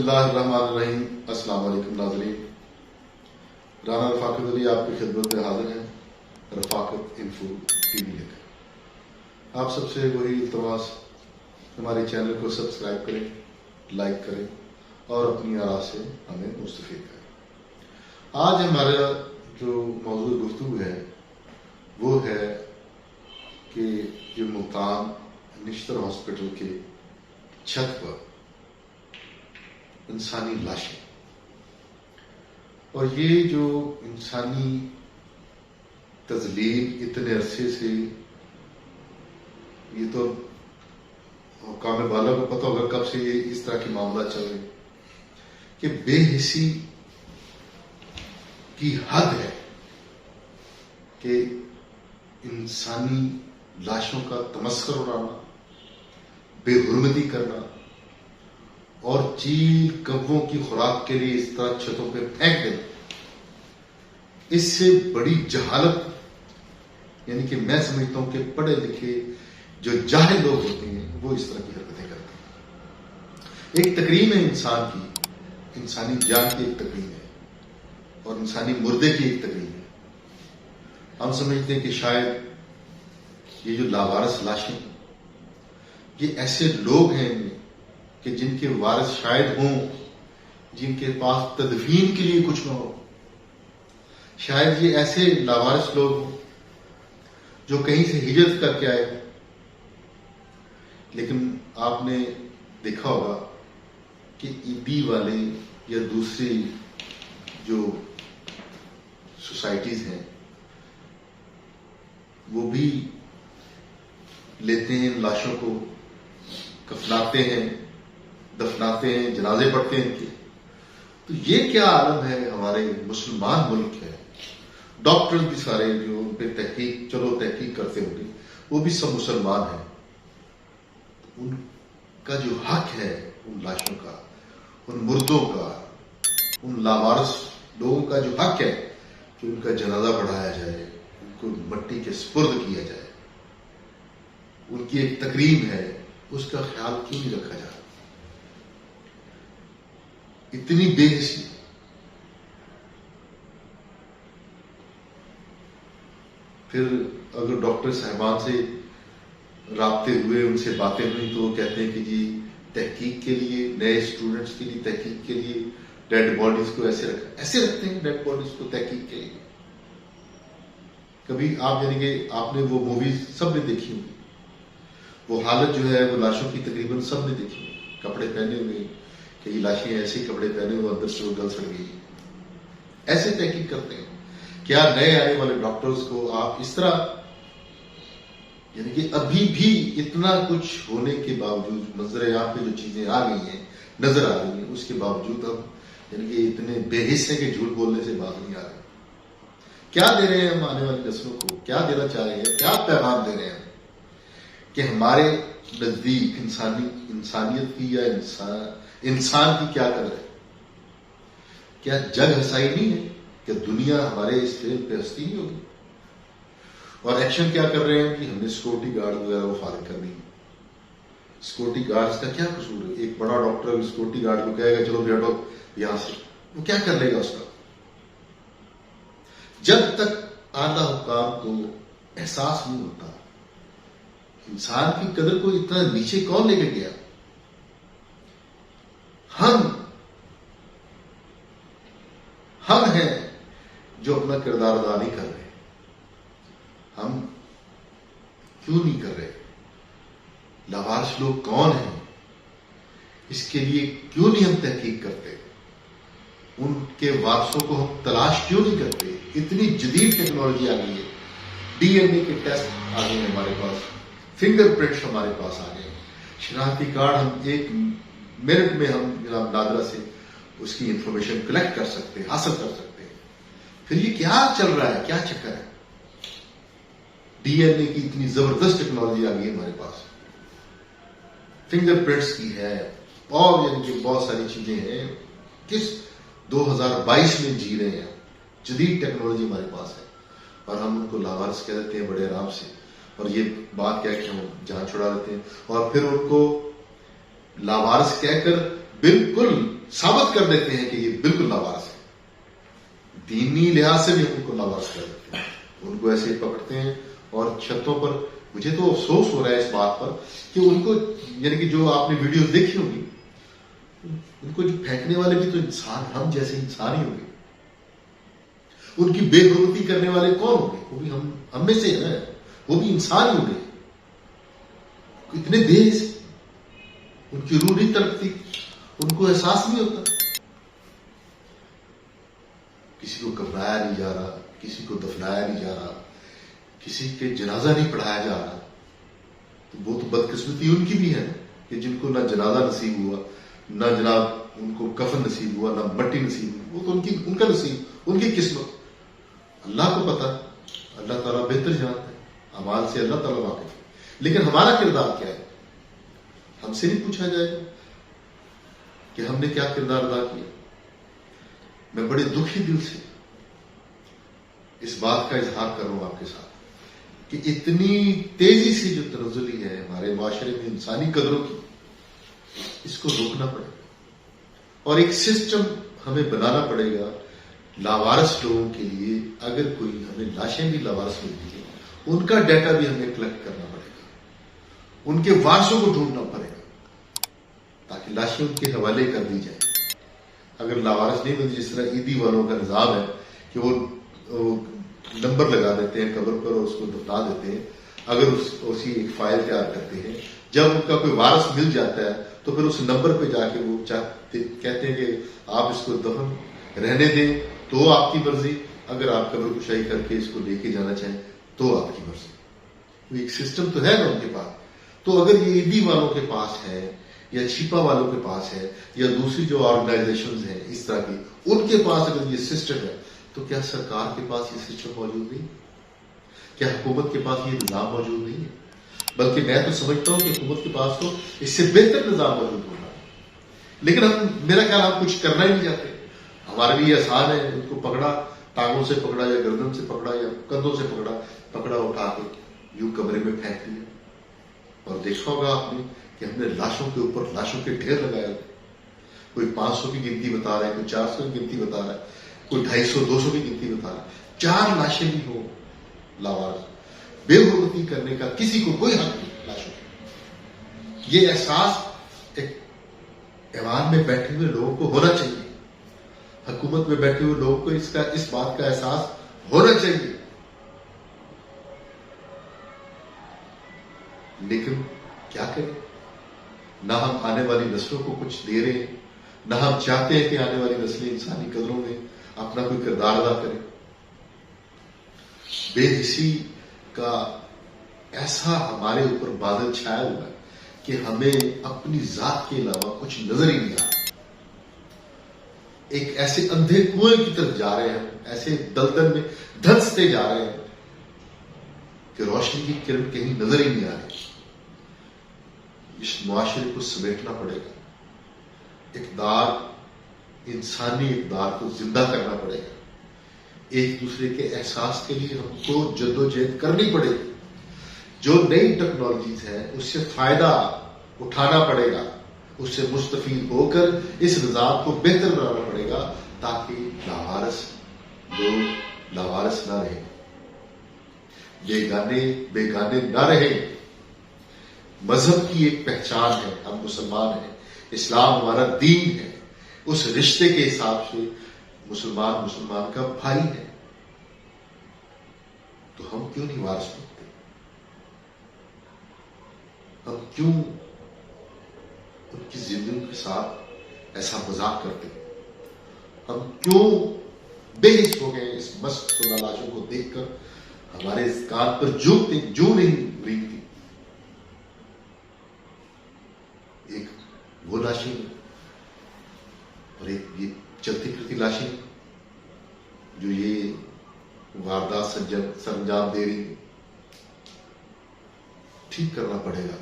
اللہ الرحمن الرحیم۔ السلام علیکم ناظرین، رانا رفاقت علی آپ کی خدمت میں حاضر ہیں، رفاقت انفو ٹی وی لے کر۔ آپ سب سے وہی التماس، ہمارے چینل کو سبسکرائب کریں، لائک کریں اور اپنی آراء سے ہمیں مستفید کریں۔ آج ہمارا جو موضوع گفتگو ہے وہ ہے کہ یہ ملتان نشتر ہاسپٹل کے چھت پر انسانی لاشیں، اور یہ جو انسانی تذلیل اتنے عرصے سے، یہ تو حکام بالا کو پتہ ہوگا کب سے یہ اس طرح کے معاملات چل رہے کہ بے حسی کی حد ہے کہ انسانی لاشوں کا تمسخر اڑانا، بے حرمتی کرنا اور چیل کبوں کی خوراک کے لیے اس طرح چھتوں پہ پھینک دینا، اس سے بڑی جہالت، یعنی کہ میں سمجھتا ہوں کہ پڑھے لکھے جو جاہل لوگ ہوتے ہیں وہ اس طرح کی حرکتیں کرتے ہیں۔ ایک تکریم ہے انسان کی، انسانی جان کی ایک تکریم ہے اور انسانی مردے کی ایک تکریم ہے۔ ہم سمجھتے ہیں کہ شاید یہ جو لاوارث لاشیں، یہ ایسے لوگ ہیں کہ جن کے وارث شاید ہوں، جن کے پاس تدفین کے لیے کچھ نہ ہو، شاید یہ ایسے لاوارث لوگ ہوں جو کہیں سے ہجرت کر کے آئے ہیں۔ لیکن آپ نے دیکھا ہوگا کہ ایبی والے یا دوسری جو سوسائٹیز ہیں وہ بھی لیتے ہیں لاشوں کو، کفناتے ہیں، دفناتے ہیں، جنازے پڑھتے ہیں ان کے۔ تو یہ کیا عالم ہے؟ ہمارے مسلمان ملک ہے، ڈاکٹر بھی سارے جو ان پہ تحقیق کرتے ہوں گے وہ بھی سب مسلمان ہیں۔ ان کا جو حق ہے ان لاشوں کا، ان مردوں کا، ان لاوارث لوگوں کا جو حق ہے کہ ان کا جنازہ پڑھایا جائے، ان کو مٹی کے سپرد کیا جائے، ان کی ایک تکریم ہے، اس کا خیال کیوں نہیں رکھا جاتا؟ اتنی بے حسی۔ پھر اگر ڈاکٹر صاحبان سے رابطے ہوئے، ان سے باتیں ہوئی تو وہ کہتے ہیں کہ جی تحقیق کے لیے، نئے اسٹوڈنٹس کے لیے تحقیق کے لیے ڈیڈ باڈیز کو ایسے رکھتے ہیں ڈیڈ باڈیز کو تحقیق کے لیے۔ کبھی آپ، یعنی کہ آپ نے وہ موویز سب نے دیکھی ہوگی، وہ حالت جو ہے وہ لاشوں کی تقریباً سب نے دیکھی ہوئی، کپڑے پہنے ہوئے، کہ یہ لاشیں ایسے ہی کپڑے پہنے ہوئے اندر سے وہ گل سڑ گئی، ایسے تحقیق کرتے ہیں۔ کیا نئے آنے والے ڈاکٹرز کو آپ اس طرح، یعنی کہ ابھی بھی اتنا کچھ ہونے کے باوجود، منظر عام پہ جو چیزیں آ گئی ہیں، نظر آ رہی ہیں، اس کے باوجود ہم یعنی کہ اتنے بے حس ہیں کہ جھوٹ بولنے سے بات نہیں آ رہی۔ کیا دے رہے ہیں ہم آنے والی نسلوں کو؟ کیا دینا چاہ رہے ہیں؟ کیا پیغام دے رہے ہیں کہ ہمارے نزدیک انسانیت کی یا انسان کی کیا قدر ہے؟ کیا جگ ہسائی نہیں ہے کہ دنیا ہمارے اس فیل پہ ہستی نہیں ہوگی؟ اور ایکشن کیا کر رہے ہیں کہ ہم نے سیکورٹی گارڈ وغیرہ وہ فارغ کرنی ہے۔ سیکورٹی گارڈز کا کیا قصور ہے؟ ایک بڑا ڈاکٹر سیکورٹی گارڈ کو کہے گا چلو بیٹھو یہاں سے، وہ کیا کر لے گا اس کا؟ جب تک اعلی حکام کو احساس نہیں ہوتا انسان کی قدر کو اتنا نیچے کون لے کے گیا؟ ہم ہیں جو اپنا کردار ادا نہیں کر رہے۔ ہم کیوں نہیں کر رہے؟ لاوارث لوگ کون ہیں؟ اس کے لیے کیوں نہیں ہم تحقیق کرتے؟ ان کے وارثوں کو ہم تلاش کیوں نہیں کرتے؟ اتنی جدید ٹیکنالوجی آ گئی ہے، ڈی این اے کے ٹیسٹ آ گئے ہیں ہمارے پاس، فنگر پرنٹس ہمارے پاس آ گئے ہیں، شناختی کارڈ ہم ایک منٹ میں ہم جناب نادرا سے اس کی انفارمیشن کلیکٹ کر سکتے ہیں، حاصل کر سکتے ہیں۔ پھر یہ کیا چل رہا ہے؟ کیا چکر ہے؟ ڈی این اے کی اتنی زبردست ٹیکنالوجی آ گئی ہے ہمارے پاس، فنگر پرنٹس کی ہے، اور یعنی کہ بہت ساری چیزیں ہیں۔ کس 2022 میں جی رہے ہیں، جدید ٹیکنالوجی ہمارے پاس ہے، اور ہم ان کو لاوارث کہہ دیتے ہیں بڑے آرام سے، اور یہ بات کہہ کے ہم جان چھڑا دیتے ہیں، اور پھر ان کو لاوارث کہہ کر بالکل ثابت کر دیتے ہیں کہ یہ بالکل لاوارث ہے. دینی لحاظ سے بھی ہم ان کو لاوارث کر دیتے ہیں. ان کو ایسے پکڑتے ہیں اور چھتوں پر. مجھے تو افسوس ہو رہا ہے اس بات پر کہ ان کو, یعنی کہ جو آپ نے ویڈیوز دیکھی ہوگی, ان کو جو پھینکنے والے بھی تو انسان, ہم جیسے انسان ہی ہوں گے. ان کی بے حرمتی کرنے والے کون ہوں گے؟ وہ بھی ہم میں سے ہیں, وہ بھی انسان ہی ہوں گے. اتنے دیز ان کی روح نہیں تڑپتی, ان کو احساس نہیں ہوتا. کسی کو کفنایا نہیں جا رہا, کسی کو دفنایا نہیں جا رہا, کسی کے جنازہ نہیں پڑھایا جا رہا. تو وہ تو بدقسمتی ان کی بھی ہے کہ جن کو نہ جنازہ نصیب ہوا, نہ جناب ان کو کفن نصیب ہوا, نہ مٹی نصیب ہوئی. وہ تو ان کا نصیب, ان کی قسمت. اللہ کو پتا, اللہ تعالیٰ بہتر جانتا ہے, اعمال سے اللہ تعالیٰ واقف ہے. لیکن ہمارا کردار کیا ہے؟ ہم سے نہیں پوچھا جائے گا کہ ہم نے کیا کردار ادا کیا. میں بڑے دکھی دل سے اس بات کا اظہار کر رہا ہوں آپ کے ساتھ کہ اتنی تیزی سے جو تنزلی ہے ہمارے معاشرے میں انسانی قدروں کی, اس کو روکنا پڑے گا. اور ایک سسٹم ہمیں بنانا پڑے گا لاوارث لوگوں کے لیے. اگر کوئی ہمیں لاشیں بھی لاوارث ملتی ہیں, ان کا ڈیٹا بھی ہمیں کلیکٹ کرنا پڑے گا, ان کے وارثوں کو ڈھونڈنا پڑے گا تاکہ لاشیں ان کے حوالے کر دی جائیں. اگر لاوارث نہیں ملتی, جس طرح عیدی والوں کا نظام ہے کہ وہ نمبر لگا دیتے ہیں قبر پر اور اس کو دفنا دیتے ہیں. اگر اسی ایک فائل تیار کرتے ہیں, جب ان کا کوئی وارث مل جاتا ہے تو پھر اس نمبر پہ جا کے وہ کہتے ہیں کہ آپ اس کو دفن رہنے دیں تو آپ کی مرضی, اگر آپ قبر کشائی کر کے اس کو لے کے جانا چاہیں تو آپ کی مرضی. وہ ایک سسٹم تو ہے نا ان کے پاس. تو اگر یہ عیدی والوں کے پاس ہے یا چھپا والوں کے پاس ہے یا دوسری جو آرگنائزیشنز ہیں اس طرح کی, ان کے پاس اگر یہ سسٹم ہے, تو کیا سرکار کے پاس یہ سسٹم موجود نہیں؟ کیا حکومت کے پاس یہ نظام موجود نہیں ہے؟ بلکہ میں تو سمجھتا ہوں کہ حکومت کے پاس تو اس سے بہتر نظام موجود ہوگا. لیکن میرا خیال ہم کچھ کرنا ہی نہیں چاہتے. ہمارے لیے آسان ہے, ان کو پکڑا, ٹانگوں سے پکڑا یا گردن سے پکڑا یا کندھوں سے پکڑا اٹھا کے یوں کمرے میں پھینک دیا. اور دیکھا ہوگا آپ نے کہ ہم نے لاشوں کے اوپر لاشوں کے ڈھیر لگائے. کوئی 500 کی گنتی بتا رہا ہے, کوئی 400 کی گنتی بتا رہا ہے, کوئی 250 200 کی گنتی بتا رہا ہے. 4 لاشیں بھی ہو لاوارث, بے حرمتی کرنے کا کسی کو کوئی حق نہیں لاشوں کی. یہ احساس ایک ایوان میں بیٹھے ہوئے لوگوں کو ہونا چاہیے, حکومت میں بیٹھے ہوئے لوگوں کو اس بات کا احساس ہونا چاہیے. لیکن کیا کریں, نہ ہم آنے والی نسلوں کو کچھ دے رہے ہیں, نہ ہم چاہتے ہیں کہ آنے والی نسلیں انسانی قدروں میں اپنا کوئی کردار ادا کریں. بے حسی کا ایسا ہمارے اوپر بادل چھایا ہوا ہے کہ ہمیں اپنی ذات کے علاوہ کچھ نظر ہی نہیں آ رہا. ایک ایسے اندھے کنویں کی طرف جا رہے ہیں, ایسے دلدل میں دھنستے جا رہے ہیں کہ روشنی کی کرن کہیں نظر ہی نہیں آ رہی. اس معاشرے کو سمیٹنا پڑے گا, اقدار, انسانی اقدار کو زندہ کرنا پڑے گا. ایک دوسرے کے احساس کے لیے ہم کو جدوجہد کرنی پڑے گی. جو نئی ٹیکنالوجیز ہیں اس سے فائدہ اٹھانا پڑے گا, اس سے مستفید ہو کر اس نظام کو بہتر بنانا پڑے گا تاکہ لاوارث لوگ لاوارث نہ رہیں, بیگانے نہ رہیں. مذہب کی ایک پہچان ہے, ہم مسلمان ہیں, اسلام ہمارا دین ہے. اس رشتے کے حساب سے مسلمان کا بھائی ہے, تو ہم کیوں نہیں وارث بنتے؟ ہم کیوں ان کی زندگی کے ساتھ ایسا مذاق کرتے ہیں؟ ہم کیوں بے حس ہو گئے اس مست شدہ لاشوں کو دیکھ کر؟ ہمارے اس کان پر جو نہیں رینگتی. ایک وہ لاشیں اور ایک یہ چلتی پھرتی لاشیں جو یہ واردات سر انجام دے رہی. ٹھیک کرنا پڑے گا,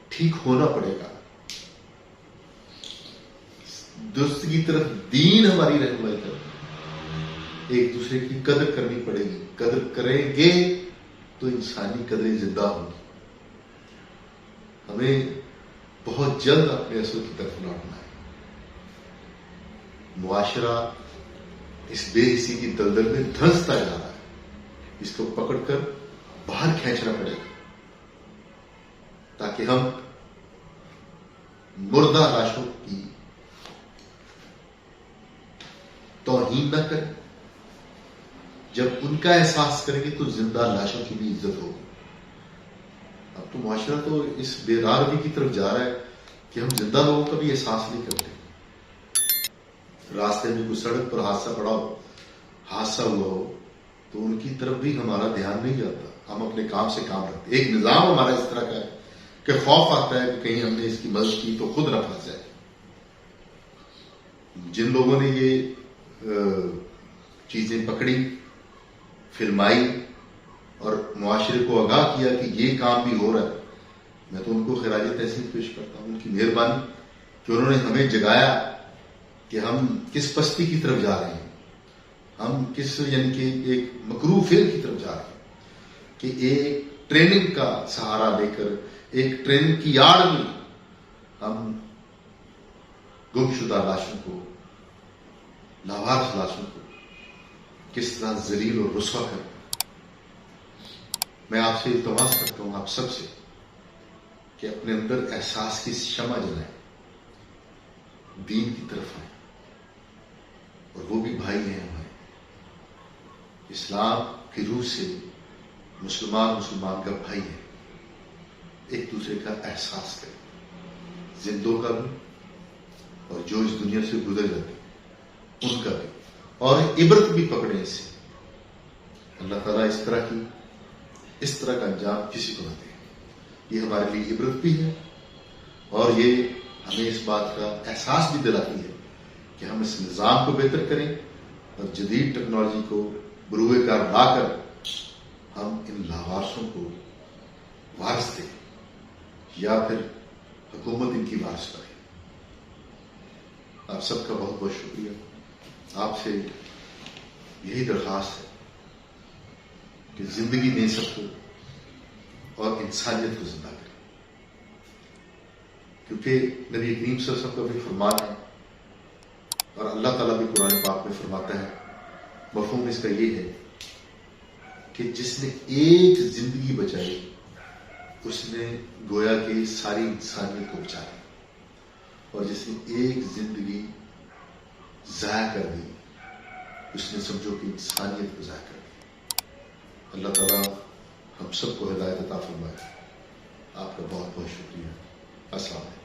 ٹھیک ہونا پڑے گا. درست کی طرف دین ہماری رہنمائی کرے, ایک دوسرے کی قدر کرنی پڑے گی. قدر کریں گے تو انسانی قدریں زندہ ہوں گی. ہمیں بہت جلد اپنے اصل کی طرف لوٹنا ہے. معاشرہ اس بے حسی کی دلدل میں دھنستا جا رہا ہے. اس کو پکڑ کر باہر کھینچنا پڑے گا تاکہ ہم مردہ لاشوں کی توہین نہ کریں. جب ان کا احساس کریں گے تو زندہ لاشوں کی بھی عزت ہوگی. اب تو معاشرہ تو اس بے راروی کی طرف جا رہا ہے کہ ہم زندہ لوگوں کا بھی احساس نہیں کرتے. راستے میں کوئی سڑک پر حادثہ پڑا ہو، حادثہ ہوا ہو، تو ان کی طرف بھی ہمارا دھیان نہیں جاتا. ہم اپنے کام سے کام رکھتے. ایک نظام ہمارا اس طرح کا ہے کہ خوف آتا ہے کہ کہیں ہم نے اس کی مدد کی تو خود نہ پھنس جائے. جن لوگوں نے یہ چیزیں پکڑی، فلمائی اور معاشرے کو آگاہ کیا کہ یہ کام بھی ہو رہا ہے، میں تو ان کو خراج تحسین پیش کرتا ہوں. ان کی مہربانی کہ انہوں نے ہمیں جگایا کہ ہم کس پستی کی طرف جا رہے ہیں، ہم کس یعنی کہ ایک مکروہ فعل کی طرف جا رہے ہیں کہ ایک ٹریننگ کا سہارا لے کر، ایک ٹریننگ کی آڑ میں ہم گم شدہ لاشوں کو، لاوارث لاشوں کو کس طرح ذلیل اور رسوا کریں. میں آپ سے التماس کرتا ہوں، آپ سب سے، کہ اپنے اندر احساس کی شمع جلائیں، دین کی طرف آئیں. اور وہ بھی بھائی ہیں ہمارے. اسلام کی روح سے مسلمان کا بھائی ہے. ایک دوسرے کا احساس کریں، زندوں کا بھی اور جو اس دنیا سے گزر جاتے ان کا بھی، اور عبرت بھی پکڑیں اس سے. اللہ تعالیٰ اس طرح کا انجام کسی کو نہ دے. یہ ہمارے لیے عبرت بھی ہے اور یہ ہمیں اس بات کا احساس بھی دلاتی ہے کہ ہم اس نظام کو بہتر کریں اور جدید ٹیکنالوجی کو بروئے کار لا کر ہم ان لاوارثوں کو وارث دیں یا پھر حکومت ان کی وارث کرے. آپ سب کا بہت بہت شکریہ. آپ سے یہی درخواست ہے کہ زندگی دیں سب کو اور انسانیت کو زندہ کریں، کیونکہ نبی کریم صلی اللہ علیہ وسلم کا بھی فرمان ہے اور اللہ تعالیٰ بھی قرآن پاک میں فرماتا ہے. مفہوم اس کا یہ ہے کہ جس نے ایک زندگی بچائی اس نے گویا کہ ساری انسانیت کو بچایا، اور جس نے ایک زندگی ضائع کر دی اس نے سمجھو کہ انسانیت کو ضائع کر دی. اللہ تعالیٰ ہم سب کو ہدایت عطا فرمائے. آپ کا بہت بہت شکریہ. السلام علیکم.